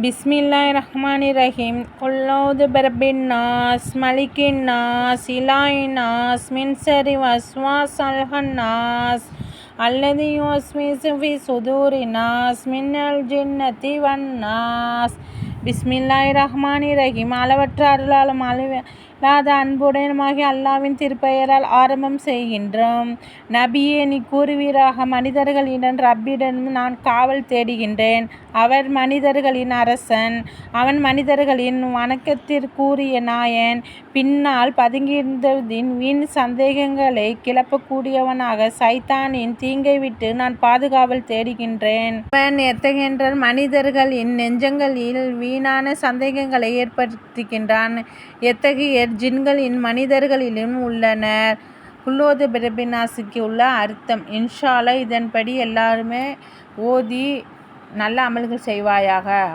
பிஸ்மில்லாஹிர்ரஹ்மானிர்ரஹீம். குல் அஊது பிரப்பின் நாஸ், மலிக்கின் நாஸ், இலாஹின் நாஸ், மின் ஷர்ரி வஸ்வாஸில் ஹன்னாஸ், அல்லதி யுவஸ்விஸு ஃபீ சுதூரின் நாஸ், மினல் ஜின்னத்தி வன்னாஸ். பிஸ்மில்லாஹிர்ரஹ்மானிர்ரஹீம். அளவற்ற அருளாளனும் அளவில்லாத அன்புடையவனுமாகிய அல்லாஹ்வின் திருப்பெயரால் ஆரம்பம் செய்கின்றோம். நபியே, நீ கூறுவீராக, மனிதர்களிடம் ரப்பிடம் நான் காவல் தேடுகின்றேன். அவர் மனிதர்களின் அரசன். அவன் மனிதர்களின் வணக்கத்திற்குரிய நாயன். பின்னால் பதுங்கியிருந்ததின் வீண் சந்தேகங்களை கிளப்பக்கூடியவனாக சைத்தானின் தீங்கை விட்டு நான் பாதுகாவல் தேடுகின்றேன். அவன் எத்தகைய மனிதர்களின் நெஞ்சங்களில் வீணான சந்தேகங்களை ஏற்படுத்துகின்றான். எத்தகைய ஜின்களின் மனிதர்களிலும் உள்ளனர். குல் அஊது பிரப்பின் நாஸுக்கு உள்ள அர்த்தம். இன்ஷா அல்லாஹ் இதன்படி எல்லாருமே ஓதி நல்ல அமல்கள் செய்வாயாக.